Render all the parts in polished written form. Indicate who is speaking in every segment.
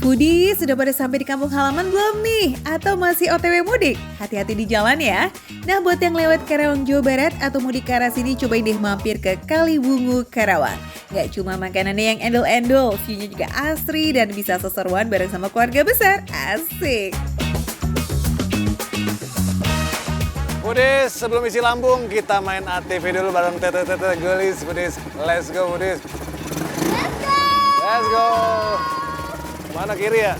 Speaker 1: Foodies, sudah pada sampai di kampung halaman belum nih? Atau masih OTW mudik? Hati-hati di jalan ya. Nah, buat yang lewat Karawang, Jawa Barat atau mudik ke arah sini, cobain deh mampir ke Kaliwungu, Karawang. Gak cuma makanannya yang endol-endol, view-nya juga asri dan bisa seseruan bareng sama keluarga besar. Asik!
Speaker 2: Foodies, sebelum isi lambung, kita main ATV dulu bareng Tete Gelis, Foodies. Let's go, Foodies. Let's go! Mana kiri ya?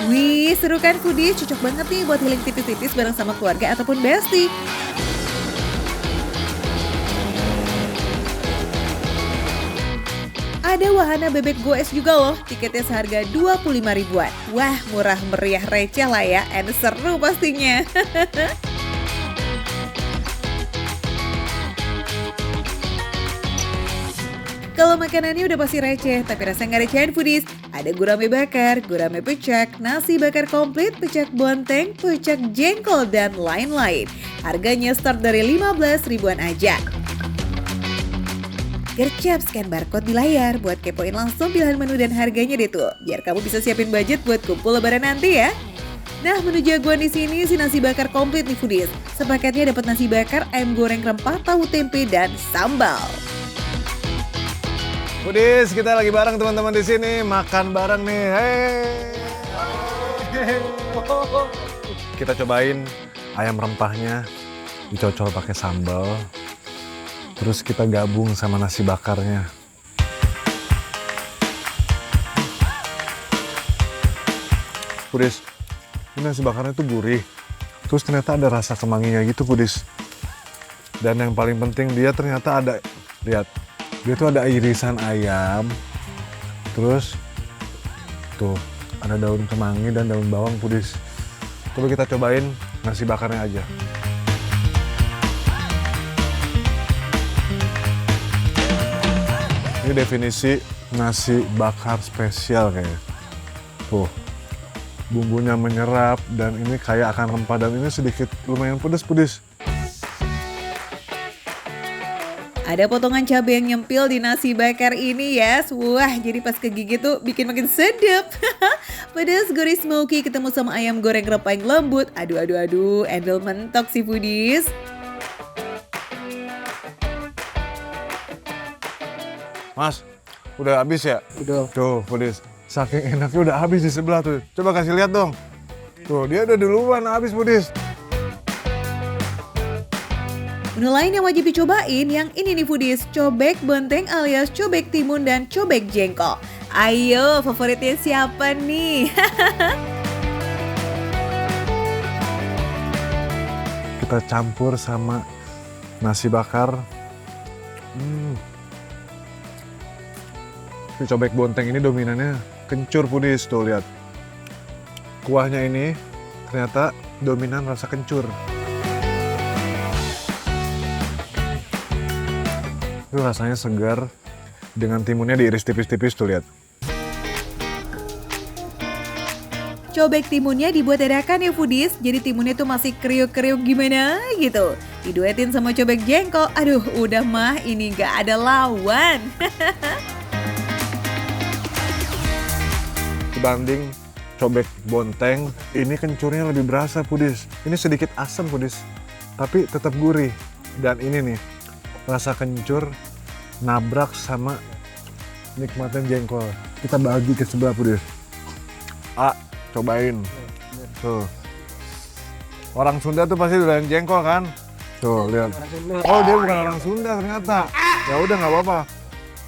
Speaker 1: Wih, seru kan Foodies? Cocok banget nih buat healing tipis-tipis bareng sama keluarga ataupun bestie. Ada wahana bebek goes juga loh, tiketnya seharga 25 ribuan. Wah, murah meriah receh lah ya, and seru pastinya. Kalau makanannya udah pasti receh, tapi rasa nggak recehan Foodies. Ada gurame bakar, gurame pecak, nasi bakar komplit, pecak bonteng, pecak jengkol, dan lain-lain. Harganya start dari 15 ribuan aja. Gercep scan barcode di layar buat kepoin langsung pilihan menu dan harganya deh tuh. Biar kamu bisa siapin budget buat kumpul lebaran nanti ya. Nah, menu jagoan di sini si nasi bakar komplit nih Foodies. Sepakatnya dapat nasi bakar, ayam goreng rempah, tahu tempe, dan sambal.
Speaker 2: Foodies, kita lagi bareng teman-teman di sini, makan bareng nih. Kita cobain ayam rempahnya, dicocol pakai sambal. Terus kita gabung sama nasi bakarnya. Foodies, ini nasi bakarnya tuh gurih. Terus ternyata ada rasa kemanginya gitu, Foodies. Dan yang paling penting dia ternyata ada, lihat, dia tuh ada irisan ayam, terus tuh ada daun kemangi dan daun bawang, Foodies. Coba kita cobain nasi bakarnya aja. Ini definisi nasi bakar spesial kayaknya. Tuh, bumbunya menyerap dan ini kayak akan rempah dan ini sedikit lumayan pedas, Foodies.
Speaker 1: Ada potongan cabai yang nyempil di nasi bakar ini ya. Wah, jadi pas kegigit tuh bikin makin sedap. Pedas gurih smoky ketemu sama ayam goreng rempah yang lembut. Aduh, endol mentok sih Foodies.
Speaker 2: Mas, udah habis ya?
Speaker 3: Udah.
Speaker 2: Tuh, Foodies. Saking enaknya udah habis di sebelah tuh. Coba kasih lihat dong. Tuh, dia udah duluan habis, Foodies.
Speaker 1: Menu lain yang wajib dicobain yang ini nih Foodies, cobek bonteng alias cobek timun dan cobek jengkol. Ayo, favoritnya siapa nih?
Speaker 2: Kita campur sama nasi bakar. Ini cobek bonteng ini dominannya kencur, Foodies. Tuh, lihat. Kuahnya ini ternyata dominan rasa kencur. Itu rasanya segar, dengan timunnya diiris tipis-tipis tuh, lihat.
Speaker 1: Cobek timunnya dibuat dadakan ya Foodies, jadi timunnya tuh masih kriuk-kriuk gimana gitu. Diduetin sama cobek jengkol, aduh udah mah ini gak ada lawan.
Speaker 2: Dibanding cobek bonteng, ini kencurnya lebih berasa, Foodies. Ini sedikit asam, Foodies, tapi tetap gurih. Dan ini nih, rasa kencur nabrak sama nikmatnya jengkol. Kita bagi ke sebelah, Foodies. Cobain. Tuh. Orang Sunda tuh pasti doyan jengkol kan? Tuh, lihat. Oh, dia bukan orang Sunda ternyata. Ya udah nggak apa-apa.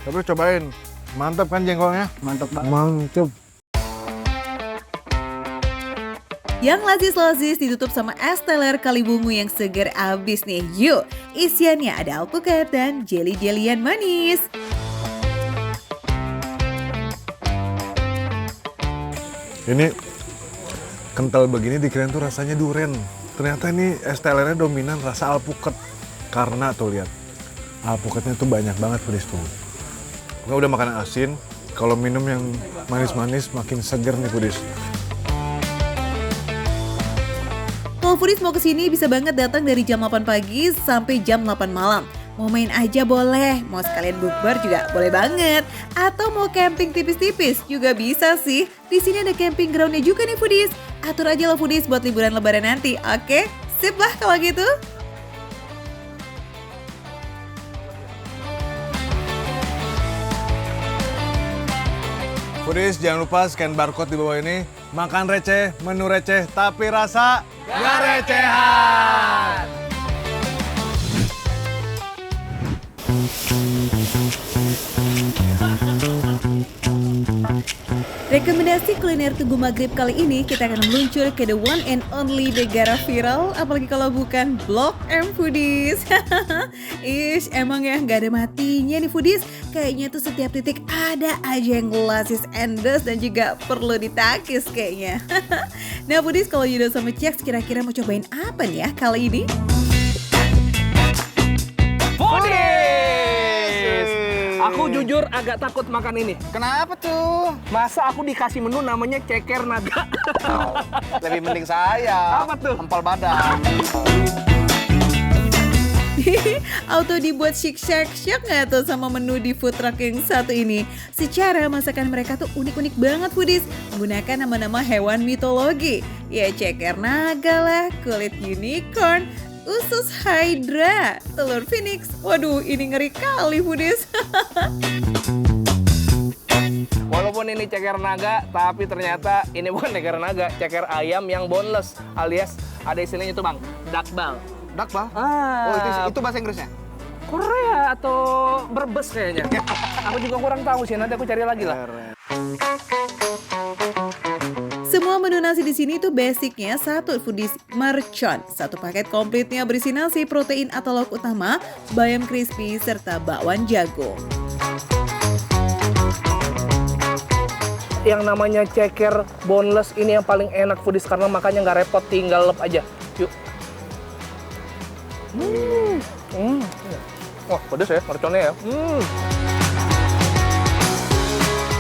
Speaker 2: Tapi cobain. Mantap kan jengkolnya?
Speaker 3: Mantap banget.
Speaker 2: Mantap.
Speaker 1: Yang lazis-lazis ditutup sama es teler Kaliwungu yang segar abis nih. Yuk, isiannya ada alpukat dan jelly-jellyan manis.
Speaker 2: Ini kental begini dikirain tuh rasanya duren. Ternyata ini es telernya dominan rasa alpukat. Karena tuh lihat, alpukatnya tuh banyak banget, Foodies tuh. Pokoknya udah makanan asin, kalau minum yang manis-manis makin seger nih, Foodies.
Speaker 1: Kalau Foodies mau kesini bisa banget datang dari jam 8 pagi sampai jam 8 malam. Mau main aja boleh, mau sekalian bukber juga boleh banget. Atau mau camping tipis-tipis juga bisa sih. Di sini ada camping groundnya juga nih foodies. Atur aja lo foodies buat liburan lebaran nanti, oke? Sip lah kalau gitu.
Speaker 2: Foodies, jangan lupa scan barcode di bawah ini. Makan receh, menu receh, tapi rasa nggak recehan.
Speaker 1: Rekomendasi kuliner Tugu Maghrib kali ini kita akan meluncur ke the one and only negara viral, apalagi kalau bukan Blok M Foodies. Ish, emang ya nggak ada matinya nih Foodies. Kayaknya tuh setiap titik ada aja yang lasis endes dan juga perlu ditakis kayaknya. Nah Foodies, kalau Yudo sama Ceks kira-kira mau cobain apa nih ya kali ini?
Speaker 3: Aku jujur agak takut makan ini.
Speaker 4: Kenapa tuh?
Speaker 3: Masa aku dikasih menu namanya ceker naga?
Speaker 4: Lebih mending saya.
Speaker 3: Apa tuh?
Speaker 4: Empal badak.
Speaker 1: Auto dibuat syik-syak nggak tuh sama menu di food truck yang satu ini? Secara masakan mereka tuh unik-unik banget Foodies, menggunakan nama-nama hewan mitologi. Ya ceker naga lah, kulit unicorn, usus hydra, telur phoenix. Waduh, ini ngeri kali Foodies.
Speaker 3: Walaupun ini ceker naga, tapi ternyata ini bukan ceker naga, ceker ayam yang boneless, alias ada istilahnya itu bang, dakbal.
Speaker 4: Dakbal?
Speaker 3: Ah.
Speaker 4: Oh, itu bahasa Inggrisnya?
Speaker 3: Korea atau Brebes kayaknya. Aku juga kurang tahu sih, nanti aku cari lagi lah.
Speaker 1: Semua menu nasi di sini tuh basicnya satu Foodies mercon. Satu paket komplitnya berisi nasi, protein atau lauk utama, bayam crispy, serta bakwan jagung.
Speaker 3: Yang namanya ceker boneless ini yang paling enak Foodies karena makannya nggak repot, tinggal lep aja. Yuk. Wah, pedes ya merconnya ya.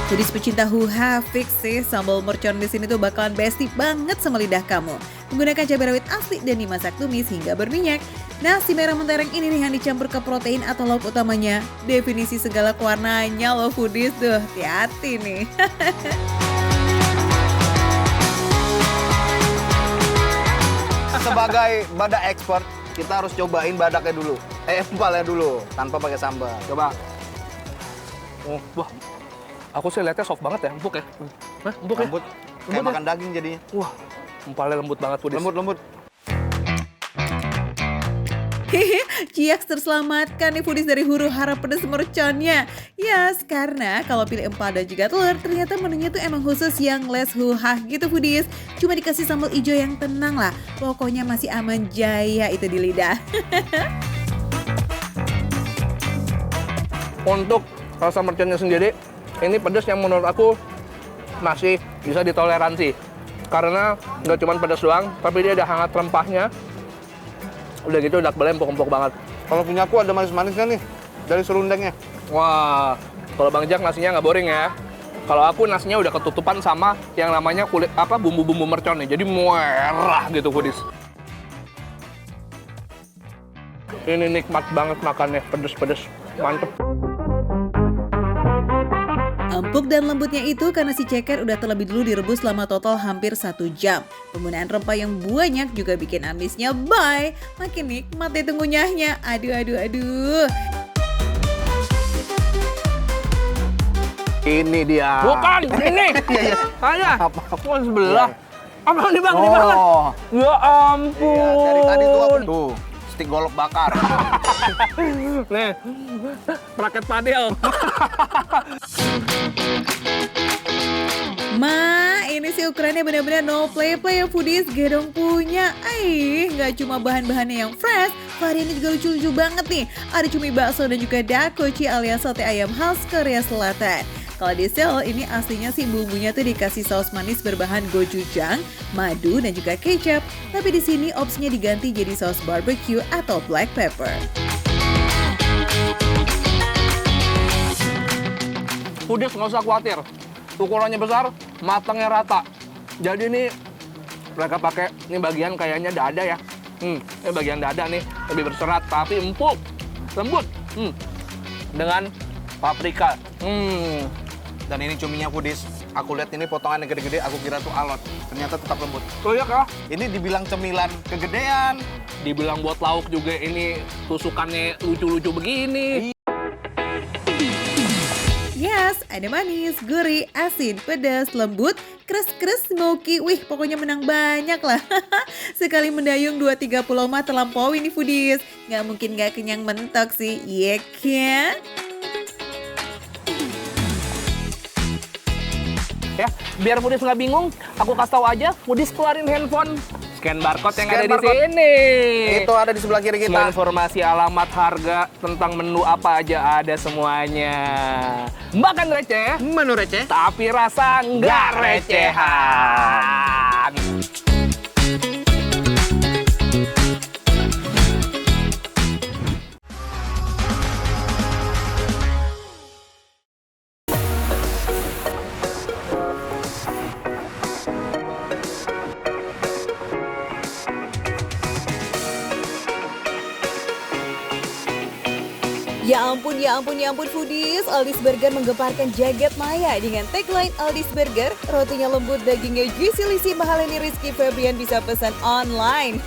Speaker 1: Foodies pecinta huha fix sih sambal mercon di sini tuh bakalan bestie banget sama lidah kamu. Menggunakan cabai rawit asli dan dimasak tumis hingga berminyak. Nasi merah mentereng ini nih yang dicampur ke protein atau lauk utamanya. Definisi segala warnanya loh Foodies tuh, hati-hati nih.
Speaker 4: Sebagai badak expert, kita harus cobain badaknya dulu. Empalnya dulu, tanpa pakai sambal.
Speaker 3: Coba. Wah, aku sih lihatnya soft banget ya, empuk ya. Hah, empuk ya?
Speaker 4: Lembut.
Speaker 3: Lembut
Speaker 4: Kayak
Speaker 3: ya?
Speaker 4: makan daging jadinya.
Speaker 3: Wah, empalnya lembut banget Foodies.
Speaker 4: Lembut.
Speaker 1: Ciaks terselamatkan nih Foodies dari huru hara pedas merconnya. Yes, karena kalau pilih empal dan juga telur, ternyata menunya tuh emang khusus yang less huhah gitu Foodies. Cuma dikasih sambal hijau yang tenang lah. Pokoknya masih aman jaya itu di lidah.
Speaker 3: Untuk rasa merconnya sendiri, ini pedas yang menurut aku masih bisa ditoleransi. Karena nggak cuma pedas doang, tapi dia ada hangat rempahnya. Udah gitu dakbalnya empuk-empuk banget.
Speaker 4: Kalau punya aku ada manis-manisnya nih, dari serundengnya.
Speaker 3: Wah, kalau Bang Jak nasinya nggak boring ya. Kalau aku nasinya udah ketutupan sama yang namanya kulit bumbu-bumbu mercon nih. Jadi merah gitu Foodies. Ini nikmat banget makannya, pedes-pedes, mantep.
Speaker 1: Empuk dan lembutnya itu karena si ceker udah terlebih dulu direbus selama total hampir 1 jam. Penggunaan rempah yang banyak juga bikin amisnya bye. Makin nikmat deh tuh ngunyahnya. Aduh.
Speaker 4: Ini dia.
Speaker 3: Bukan, ini. Ada. Wah, sebelah. Apa nih Bang? Ini banget. Ya ampun.
Speaker 4: Iya, dari tadi tuh apa? Tuh, stik golok bakar.
Speaker 3: Nih, raket padel.
Speaker 1: Ma, ini sih ukurannya benar-benar no play ya Foodies, gedong punya. Nggak cuma bahan-bahannya yang fresh, variannya juga lucu-lucu banget nih. Ada cumi bakso dan juga dakochi alias sate ayam khas Korea Selatan. Kalau di Seoul ini aslinya sih bumbunya tuh dikasih saus manis berbahan gochujang, madu dan juga kecap. Tapi di sini opsinya diganti jadi saus barbecue atau black pepper.
Speaker 3: Foodies nggak usah khawatir. Ukurannya besar, matangnya rata. Jadi ini mereka pakai ini bagian kayaknya dada ya. Ini bagian dada nih lebih berserat tapi empuk. lembut. Dengan paprika.
Speaker 4: Dan ini cuminya Foodies. Aku lihat ini potongannya gede-gede, aku kira tuh alot. Ternyata tetap lembut.
Speaker 3: Oh iya kah?
Speaker 4: Ini dibilang cemilan kegedean.
Speaker 3: Dibilang buat lauk juga ini tusukannya lucu-lucu begini.
Speaker 1: Yes, ada manis, gurih, asin, pedas, lembut, kres-kres, smoky. Wih, pokoknya menang banyak lah. Sekali mendayung 2-3 pulau mah terlampaui nih foodies. Nggak mungkin nggak kenyang mentok sih, iya kan?
Speaker 3: Ya, biar Foodies nggak bingung, aku kasih tahu aja, Foodies keluarin handphone. Scan barcode yang ada di sini.
Speaker 4: Itu ada di sebelah kiri
Speaker 3: Semua
Speaker 4: kita.
Speaker 3: informasi, alamat, harga, tentang menu apa aja ada semuanya. Makan receh,
Speaker 4: Menu receh.
Speaker 3: tapi rasa nggak recehan.
Speaker 1: Ya ampun, ya ampun, ya ampun foodies, Aldi's Burger menggemparkan jagat maya dengan tagline Aldi's Burger, rotinya lembut, dagingnya juicy, lisi, mahal ini Rizky Febian bisa pesan online.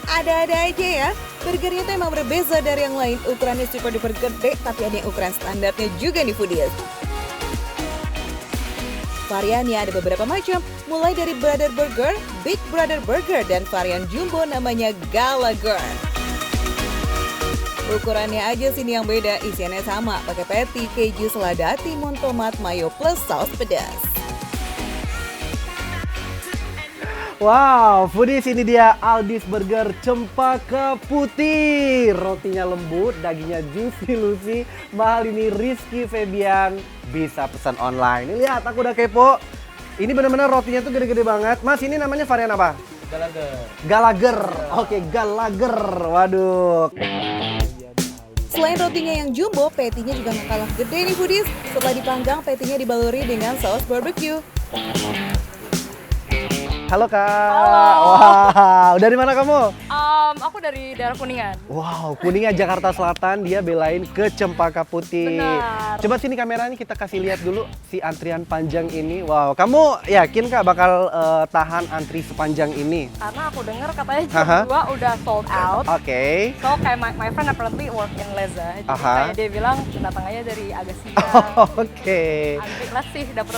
Speaker 1: Ada-ada aja ya, burgernya tuh emang berbeza dari yang lain, ukurannya super duper gede, tapi ada yang ukuran standarnya juga nih foodies. Variannya ada beberapa macam, mulai dari Brother Burger, Big Brother Burger, dan varian jumbo namanya Gallagher. Ukurannya aja sini yang beda, isiannya sama, pakai patty, keju, selada, timun, tomat, mayo, plus saus pedas.
Speaker 5: Wow, foodies, ini dia Aldi's Burger Cempaka Putih. Rotinya lembut, dagingnya juicy lucy, mahal ini Rizky Febian, bisa pesan online. Ini lihat, aku udah kepo. Ini benar-benar rotinya tuh gede-gede banget. Mas, ini namanya varian apa?
Speaker 4: Gallagher.
Speaker 5: Gallagher. Oke, Gallagher. Waduh.
Speaker 1: Selain rotinya yang jumbo, patty-nya juga nggak kalah gede nih foodies. Setelah dipanggang, patty-nya dibaluri dengan saus barbecue.
Speaker 5: Halo Kak.
Speaker 6: Halo.
Speaker 5: Wow, dari mana kamu?
Speaker 6: Aku dari daerah Kuningan.
Speaker 5: Wow, Kuningan Jakarta Selatan, dia belain ke Cempaka Putih.
Speaker 6: Benar.
Speaker 5: Coba sini kameranya kita kasih lihat dulu si antrian panjang ini. Wow, kamu yakin Kak bakal tahan antri sepanjang ini?
Speaker 6: Karena aku dengar katanya jam
Speaker 5: Aha.
Speaker 6: 2 udah sold out.
Speaker 5: Oke.
Speaker 6: So kayak my friend apparently work in Leza. Jadi
Speaker 5: Aha.
Speaker 6: kayak dia bilang datang aja dari agak siang.
Speaker 5: Oke.
Speaker 6: Antri kelas sih dapet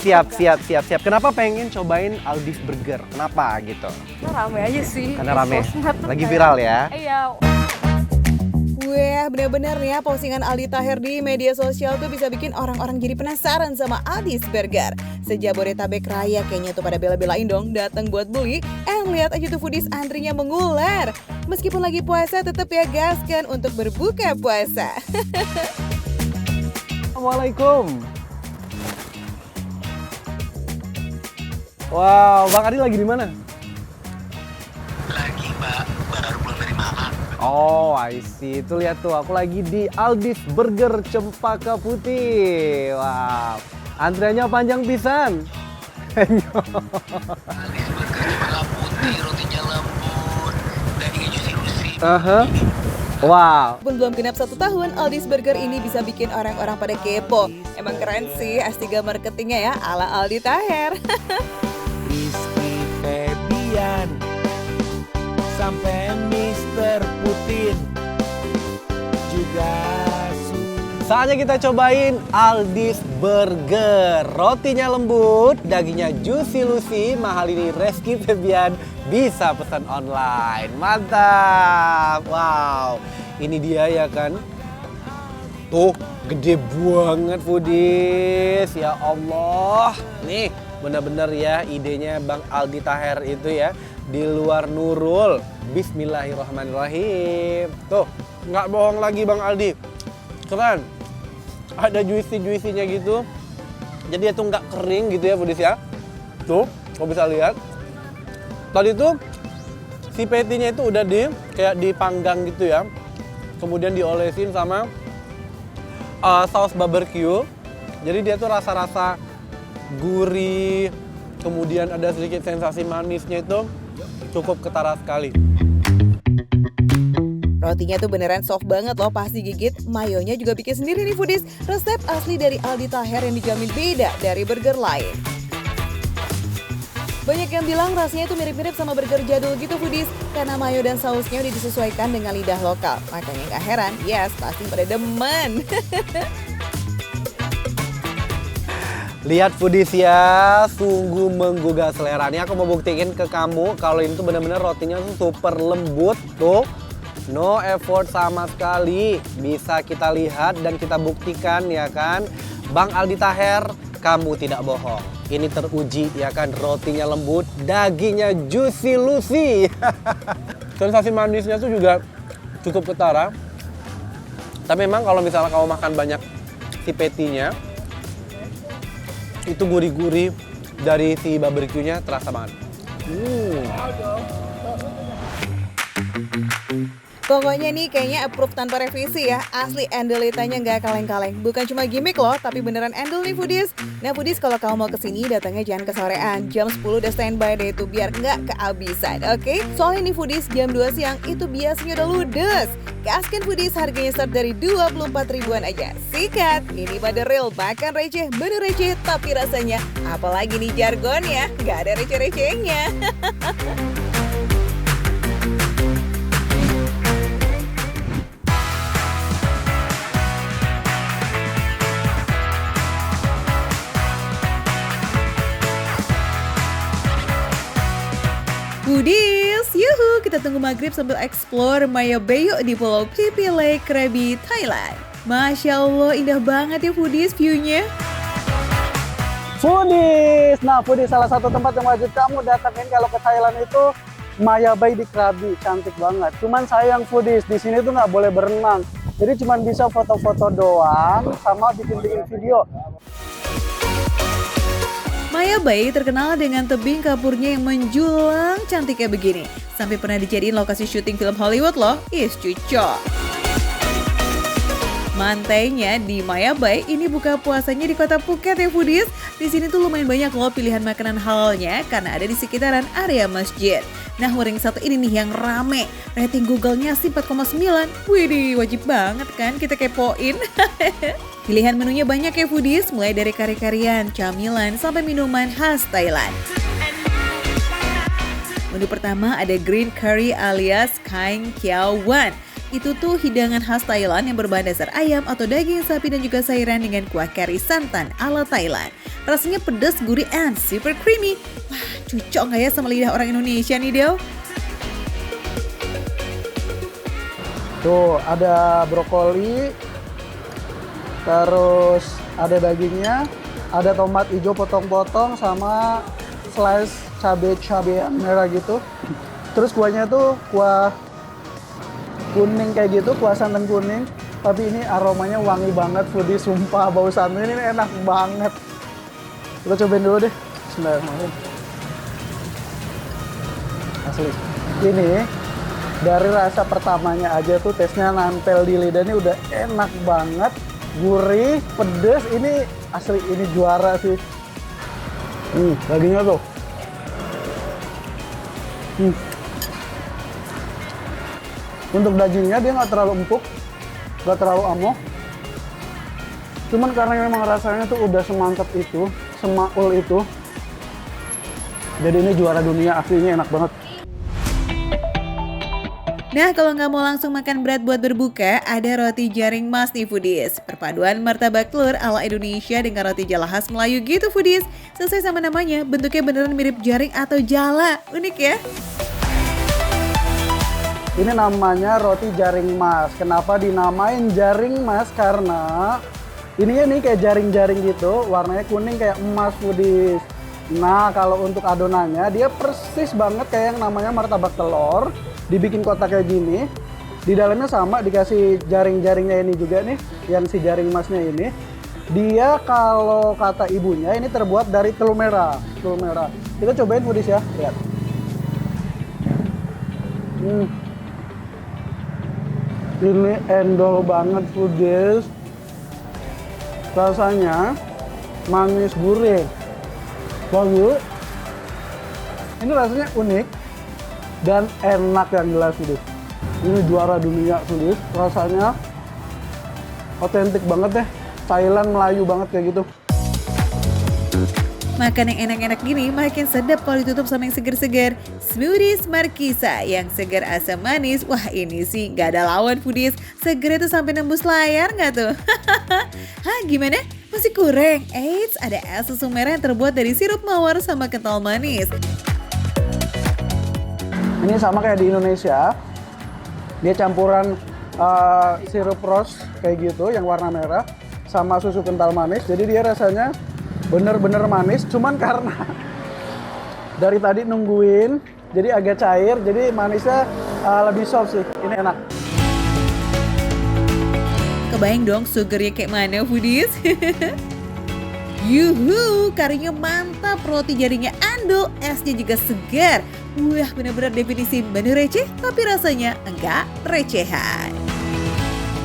Speaker 5: Siap. Kenapa pengen cobain Aldi's Burger? Kenapa gitu?
Speaker 6: Karena rame aja sih.
Speaker 5: Karena
Speaker 6: Di
Speaker 5: rame.
Speaker 6: sosmed tuh
Speaker 5: Lagi
Speaker 6: kayak-
Speaker 5: viral ya?
Speaker 6: Iya.
Speaker 1: Wah, bener-bener ya postingan Aldi Taher di media sosial tuh bisa bikin orang-orang jadi penasaran sama Aldi's Burger. Sejabodetabek Raya kayaknya tuh pada bela-belain dong datang buat beli. Lihat aja tuh foodies antrinya mengular. Meskipun lagi puasa tetap ya gaskan untuk berbuka puasa.
Speaker 5: Assalamualaikum. Wow, Bang Adi lagi di mana?
Speaker 7: Lagi Mbak, baru pulang dari Malang.
Speaker 5: Oh, I see. Itu lihat tuh, aku lagi di Aldi's Burger Cempaka Putih. Wow, antriannya panjang pisan.
Speaker 7: Aldi's Burger Cempaka Putih, rotinya lembut, dagingnya juicy-lucy.
Speaker 5: Wow.
Speaker 1: Walaupun belum genap 1 tahun, Aldi's Burger ini bisa bikin orang-orang pada kepo. Emang keren sih S3 marketingnya ya ala Aldi Taher.
Speaker 8: Rizky Febian sampai Mr. Putin juga
Speaker 5: Saatnya kita cobain Aldi's Burger. Rotinya lembut, dagingnya juicy lucy, mahal ini Rizky Febian, bisa pesan online. Mantap. Wow. Ini dia ya kan. Tuh, gede banget foodies. Ya Allah. Nih, benar-benar ya idenya Bang Aldi Taher itu ya. Di luar nurul. Bismillahirrahmanirrahim. Tuh, nggak bohong lagi Bang Aldi. Keren. Ada juicy-juicy-nya gitu. Jadi itu nggak kering gitu ya foodies ya. Tuh, kau bisa lihat. Tadi tuh si patty-nya itu udah kayak dipanggang gitu ya. Kemudian diolesin sama saus barbecue. Jadi dia tuh rasa-rasa gurih. Kemudian ada sedikit sensasi manisnya itu cukup ketara sekali.
Speaker 1: Rotinya tuh beneran soft banget loh pas digigit. Mayonya juga bikin sendiri nih foodies. Resep asli dari Aldi Taher yang dijamin beda dari burger lain. Banyak yang bilang rasanya itu mirip-mirip sama burger jadul gitu foodies, karena mayo dan sausnya udah disesuaikan dengan lidah lokal. Makanya nggak heran, yes pasti pada demen.
Speaker 5: Lihat foodies ya, sungguh menggugah selera. Ini aku mau buktiin ke kamu kalau ini tuh bener-bener rotinya tuh super lembut tuh. No effort sama sekali. Bisa kita lihat dan kita buktikan ya kan. Bang Aldi Taher, kamu tidak bohong. Ini teruji ya kan, rotinya lembut, dagingnya juicy lucy. Sensasi manisnya tuh juga cukup ketara. Tapi memang kalau misalnya kamu makan banyak si patty-nya, itu gurih-gurih dari si barbecue-nya terasa banget.
Speaker 1: Pokoknya nih kayaknya approve tanpa revisi ya. Asli endelitanya nggak kaleng-kaleng. Bukan cuma gimmick loh, tapi beneran endel nih foodies. Nah foodies, kalau kamu mau kesini datangnya jangan kesorean. Jam 10 udah standby deh itu biar nggak kehabisan, oke? Soalnya nih foodies, jam 2 siang itu biasanya udah ludes. Gaskan foodies, harganya start dari 24 ribuan aja. Sikat, ini pada real, bahkan receh, bener receh, tapi rasanya apalagi nih jargonnya, nggak ada receh-recehnya. Foodies, yuhu, kita tunggu maghrib sambil explore Maya Bay yuk di Pulau Phi Phi Lake, Krabi, Thailand. Masya Allah, indah banget ya foodies view-nya.
Speaker 9: Foodies, nah foodies salah satu tempat yang wajib kamu datangin kalau ke Thailand itu Maya Bay di Krabi, cantik banget. Cuman sayang foodies, di sini tuh nggak boleh berenang. Jadi cuman bisa foto-foto doang sama bikin-bikin video.
Speaker 1: Maya Bay terkenal dengan tebing kapurnya yang menjulang cantik kayak begini. Sampai pernah dijadiin lokasi syuting film Hollywood loh. Cucok. Mantainya di Maya Bay ini buka puasanya di kota Phuket ya foodies. Di sini tuh lumayan banyak loh pilihan makanan halalnya karena ada di sekitaran area masjid. Nah, warung satu ini nih yang rame. Rating Google-nya sih 4,9. Widih, wajib banget kan kita kepoin. Pilihan menunya banyak ya foodies, mulai dari kari-karian, camilan, sampai minuman khas Thailand. Menu pertama ada green curry alias Kaing Kiao Wan. Itu tuh hidangan khas Thailand yang berbahan dasar ayam atau daging sapi dan juga sayuran dengan kuah kari santan ala Thailand. Rasanya pedas, gurih, and super creamy. Wah, cocok nggak ya sama lidah orang Indonesia nih, Del?
Speaker 9: Tuh, ada brokoli, terus ada dagingnya, ada tomat hijau potong-potong sama slice cabai merah gitu. Terus kuahnya tuh kuah kuning kayak gitu, kuah santan kuning. Tapi ini aromanya wangi banget foodies, sumpah bau santan ini enak banget. Kita cobain dulu deh. Bismillahirrahmanirrahim. Asli. Ini dari rasa pertamanya aja tuh tesnya nempel di lidah ini udah enak banget. Gurih, pedes, ini asli, ini juara sih. Dagingnya tuh. Untuk dagingnya dia nggak terlalu empuk, nggak terlalu amoh. Cuman karena memang rasanya tuh udah semantap itu, semaul itu. Jadi ini juara dunia, aslinya enak banget.
Speaker 1: Nah, kalau nggak mau langsung makan berat buat berbuka, ada roti jaring mas nih foodies. Perpaduan martabak telur ala Indonesia dengan roti jala khas Melayu gitu foodies. Sesuai sama namanya, bentuknya beneran mirip jaring atau jala. Unik ya?
Speaker 9: Ini namanya roti jaring mas. Kenapa dinamain jaring mas? Karena ininya nih kayak jaring-jaring gitu, warnanya kuning kayak emas foodies. Nah, kalau untuk adonannya, dia persis banget kayak yang namanya martabak telur. Dibikin kotak kayak gini, di dalamnya sama dikasih jaring-jaringnya ini juga nih, yang si jaring emasnya ini. Dia kalau kata ibunya ini terbuat dari telur merah. Kita cobain foodies ya, lihat. Ini endol banget foodies. Rasanya manis gurih. Bagus. Ini rasanya unik dan enak yang jelas foodies. Ini juara dunia foodies, rasanya otentik banget deh. Thailand, Melayu banget kayak gitu.
Speaker 1: Makan yang enak-enak gini makin sedap kalau ditutup sama yang seger-seger. Smoothies Markisa yang segar asam manis. Wah ini sih gak ada lawan foodies. Seger itu sampai nembus layar gak tuh? Hah gimana? Masih kurang? Eits, ada es susu merah yang terbuat dari sirup mawar sama kental manis.
Speaker 9: Ini sama kayak di Indonesia. Dia campuran sirup rose kayak gitu yang warna merah sama susu kental manis. Jadi dia rasanya bener-bener manis, cuman karena dari tadi nungguin jadi agak cair, jadi manisnya lebih soft sih. Ini enak.
Speaker 1: Kebayang dong sugernya kayak mana foodies? Yuhu, karinya mantap, roti jarinya andol, esnya juga segar. Wah bener-bener definisi menu receh tapi rasanya enggak recehan.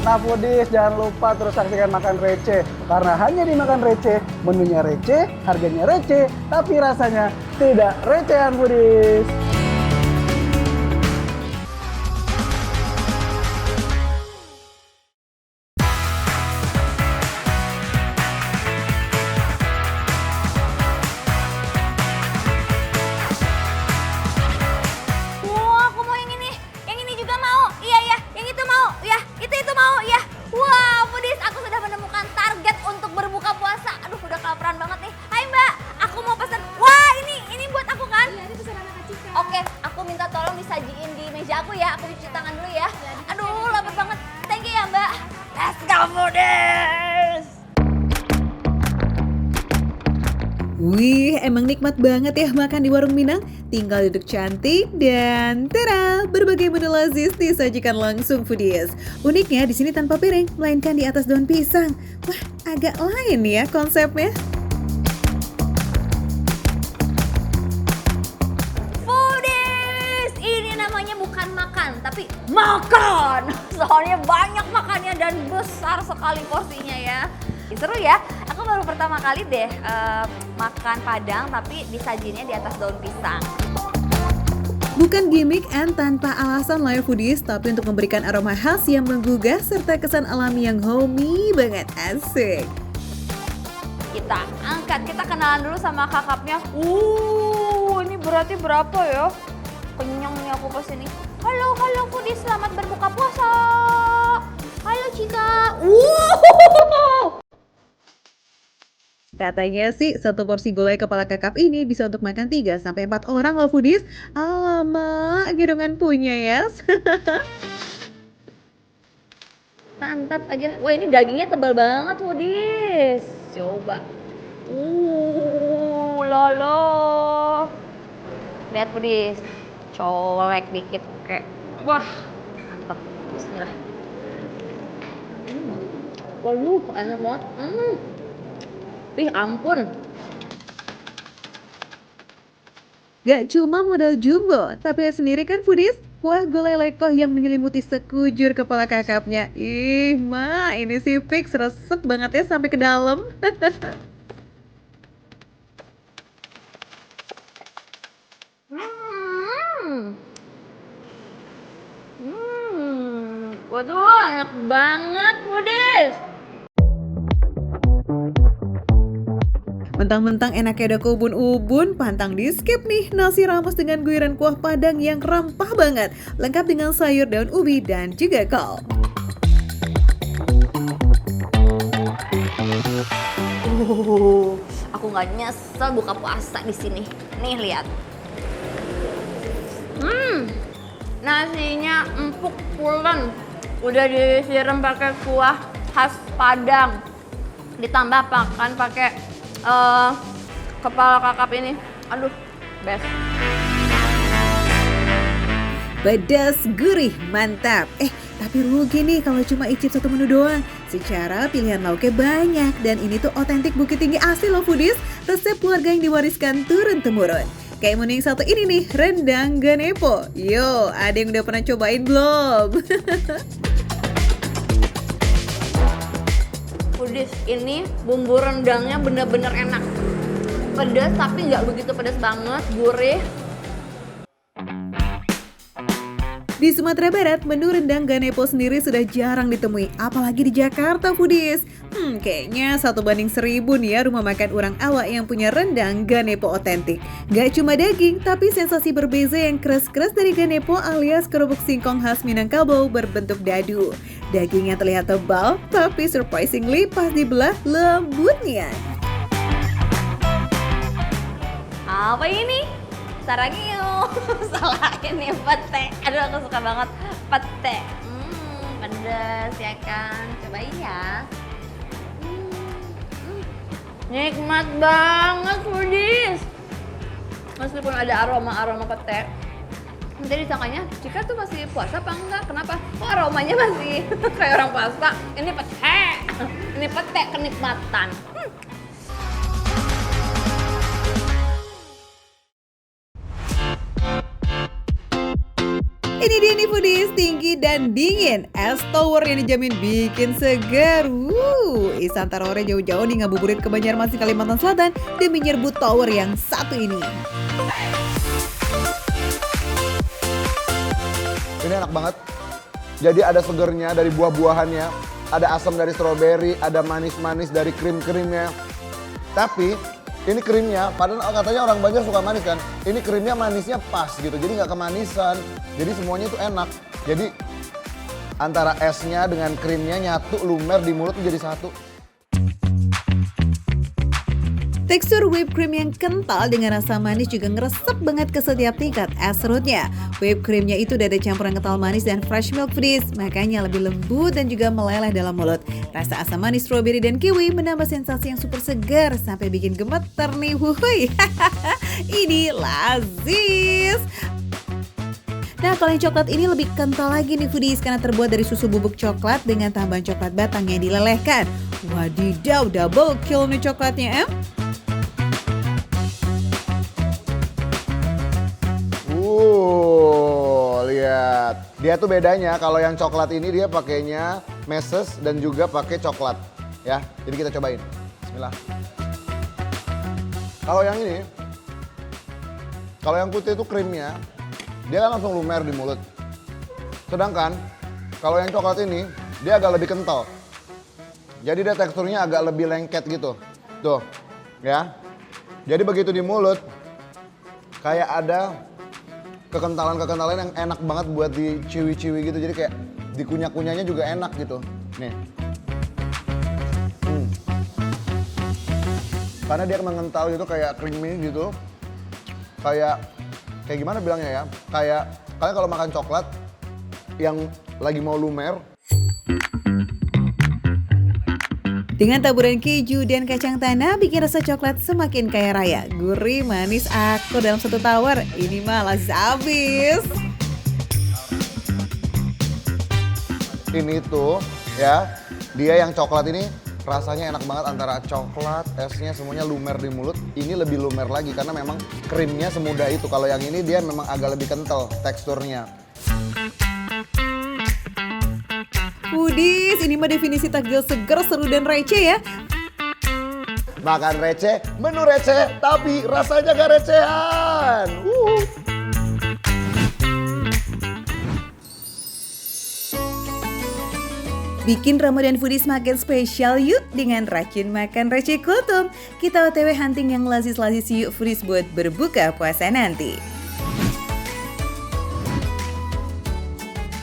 Speaker 9: Nah foodies, jangan lupa terus saksikan Makan Receh. Karena hanya di Makan Receh, menunya receh, harganya receh, tapi rasanya tidak recehan foodies.
Speaker 10: Wah, aku mau yang ini. Yang ini juga mau. Iya, ya. Yang itu mau. Ya, itu mau. Ya. Wah, foodies, aku sudah menemukan target untuk berbuka puasa. Aduh, udah kelaparan banget nih. Hai, Mbak. Aku mau pesan. Wah, ini buat aku kan? Iya, ini pesanan Kak Cika. Oke, aku minta tolong disajiin di meja aku ya. Aku cuci tangan dulu ya. Aduh, lapar banget. Thank you ya, Mbak. Let's go, foodies.
Speaker 1: Wih, emang nikmat banget ya makan di warung Minang. Tinggal duduk cantik dan tara, berbagai menu lazis disajikan langsung foodies. Uniknya di sini tanpa piring, melainkan di atas daun pisang. Wah, agak lain ya konsepnya.
Speaker 10: Foodies, ini namanya bukan makan, tapi makan. Soalnya banyak makannya dan besar sekali porsinya ya. Seru ya, aku baru pertama kali deh makan Padang tapi disajinya di atas daun pisang.
Speaker 1: Bukan gimmick and tanpa alasan live foodies, tapi untuk memberikan aroma khas yang menggugah serta kesan alami yang homey banget, asik.
Speaker 10: Kita angkat, kita kenalan dulu sama kakapnya. Ini berarti berapa ya? Kenyang nih aku pas ini. Halo foodies, selamat berbuka puasa. Halo Cika.
Speaker 1: Katanya sih satu porsi gulai kepala kakap ini bisa untuk makan 3-4 orang loh foodies. Alamak, gedongan punya ya.
Speaker 10: Mantap aja. Wah ini dagingnya tebal banget foodies. Coba. Lolo. Lihat foodies. Colek dikit kayak. Wah, mantap. Bismillah. Waduh, enak banget. Ampun.
Speaker 1: Gak cuma modal jumbo, tapi sendiri kan foodies. Wah, gulai lekoh yang menyelimuti sekujur kepala kakapnya. Ih, Ma, ini sih fix resep banget ya sampai ke dalam.
Speaker 10: Waduh, enak banget foodies.
Speaker 1: Mentang-mentang enaknya ada ubun-ubun, pantang di skip nih nasi rames dengan guyuran kuah padang yang rempah banget, lengkap dengan sayur daun ubi dan juga kol.
Speaker 10: Aku nggak nyesel buka puasa di sini. Nih lihat. Nasinya empuk pulen, udah disiram pakai kuah khas Padang, ditambah makan pakai kepala kakap ini. Aduh, best.
Speaker 1: Pedas, gurih, mantap. Tapi rugi nih kalau cuma icip satu menu doang. Secara pilihan lauknya banyak dan ini tuh otentik Bukit Tinggi asli loh foodies. Resep keluarga yang diwariskan turun-temurun. Kayak menu yang satu ini nih, rendang ganepo. Yo, ada yang udah pernah cobain belum?
Speaker 10: Foodies, ini bumbu rendangnya bener-bener enak. Pedas tapi nggak begitu pedas banget, gurih.
Speaker 1: Di Sumatera Barat, menu rendang ganepo sendiri sudah jarang ditemui, apalagi di Jakarta, foodies. Kayaknya 1:1000 nih ya rumah makan orang awak yang punya rendang ganepo otentik. Gak cuma daging, tapi sensasi berbeza yang keras-keras dari ganepo alias kerupuk singkong khas Minangkabau berbentuk dadu. Dagingnya terlihat tebal, tapi surprisingly pas dibelah lembutnya.
Speaker 10: Apa ini? Sarangio. Salah ini pete. Aduh aku suka banget pete. Pedas ya kan. Cobain ya. Nikmat banget foodies. Meskipun ada aroma-aroma pete. Nanti disangkanya Cika tuh masih puasa apa enggak? Kenapa? Kok aromanya masih kayak orang puasa? Ini pete. Ini pete kenikmatan.
Speaker 1: Ini dia nih foodies, tinggi dan dingin. Es tower yang dijamin bikin segar. Ihsan Tarore jauh-jauh nih ngabuburit ke Banjarmasin, Kalimantan Selatan demi nyerbu tower yang satu ini.
Speaker 11: Ini enak banget. Jadi ada segernya dari buah-buahannya, ada asam dari stroberi, ada manis-manis dari krim-krimnya. Tapi ini krimnya, padahal katanya orang Banjar suka manis kan. Ini krimnya manisnya pas gitu, jadi nggak kemanisan. Jadi semuanya itu enak. Jadi antara esnya dengan krimnya nyatu, lumer di mulut menjadi satu.
Speaker 1: Tekstur whipped cream yang kental dengan rasa manis juga ngeresep banget ke setiap tingkat es serutnya. Whipped creamnya itu udah ada campuran kental manis dan fresh milk foodies, makanya lebih lembut dan juga meleleh dalam mulut. Rasa asam manis strawberry dan kiwi menambah sensasi yang super segar sampai bikin gemeter nih. Wuhui. Ini lazis. Nah, kalau yang coklat ini lebih kental lagi nih foodies karena terbuat dari susu bubuk coklat dengan tambahan coklat batang yang dilelehkan. Wadidaw, double kill nih coklatnya,
Speaker 11: Lihat. Dia tuh bedanya kalau yang coklat ini dia pakainya meses dan juga pakai coklat, ya. Jadi kita cobain. Bismillah. Kalau yang ini, kalau yang putih itu krimnya, dia kan langsung lumer di mulut. Sedangkan kalau yang coklat ini, dia agak lebih kental. Jadi dia teksturnya agak lebih lengket gitu. Tuh, ya. Jadi begitu di mulut, kayak ada kekentalan-kekentalan yang enak banget buat diciwi-ciwi gitu. Jadi kayak dikunyah-kunyahnya juga enak gitu. Nih. Karena dia mengental gitu kayak creamy gitu. Kayak gimana bilangnya ya? Kayak kalian kalau makan coklat yang lagi mau lumer.
Speaker 1: Dengan taburan keju dan kacang tanah bikin rasa coklat semakin kaya raya. Gurih, manis, akur dalam satu tower. Ini mah lazis abis.
Speaker 11: Ini tuh ya, dia yang coklat ini rasanya enak banget antara coklat, esnya semuanya lumer di mulut. Ini lebih lumer lagi karena memang krimnya semudah itu. Kalau yang ini dia memang agak lebih kental teksturnya.
Speaker 1: Foodies, ini mah definisi takjil seger, seru dan receh ya.
Speaker 11: Makan receh, menu receh, tapi rasanya gak recehan.
Speaker 1: Bikin Ramadan Foodies makin spesial yuk dengan racun makan receh kultum. Kita OTW hunting yang lazis-lazis yuk Foodies buat berbuka puasa nanti.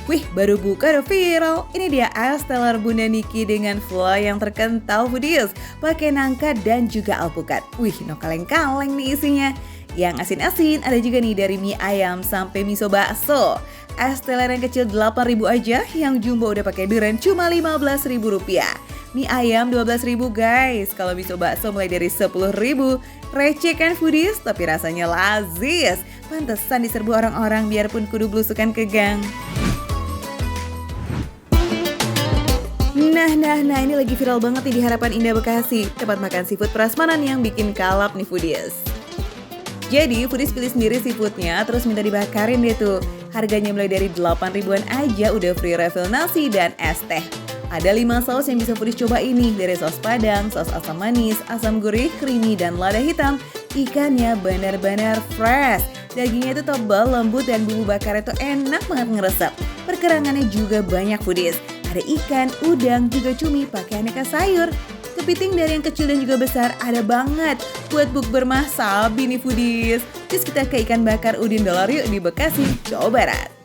Speaker 1: Wih, baru buka udah viral. Ini dia es teler Bunda Niki dengan fly yang terkental Foodies. Pakai nangka dan juga alpukat. Wih, no kaleng-kaleng nih isinya. Yang asin-asin ada juga nih dari mie ayam sampai miso bakso. Es teler yang kecil 8.000 aja, yang jumbo udah pakai durian cuma Rp15.000. Mie ayam 12.000 guys. Kalau miso bakso mulai dari 10.000. Receh kan Foodies, tapi rasanya lazis. Pantesan diserbu orang-orang biarpun kudu belusukan ke gang. Nah, ini lagi viral banget nih di Harapan Indah Bekasi. Tempat makan seafood prasmanan yang bikin kalap nih Foodies. Jadi Foodies pilih sendiri seafoodnya, terus minta dibakarin deh tuh. Harganya mulai dari 8.000-an aja udah free refill nasi dan es teh. Ada 5 saus yang bisa Foodies coba ini, dari saus padang, saus asam manis, asam gurih, creamy, dan lada hitam. Ikannya benar-benar fresh. Dagingnya itu tebal, lembut, dan bumbu bakarnya itu enak banget ngeresep. Perkerangannya juga banyak foodies. Ada ikan, udang, juga cumi pakai aneka sayur. Kepiting dari yang kecil dan juga besar ada banget. Buat bukber mah sabi nih foodies. Terus kita ke ikan bakar Udin Dolor yuk di Bekasi, Jawa Barat.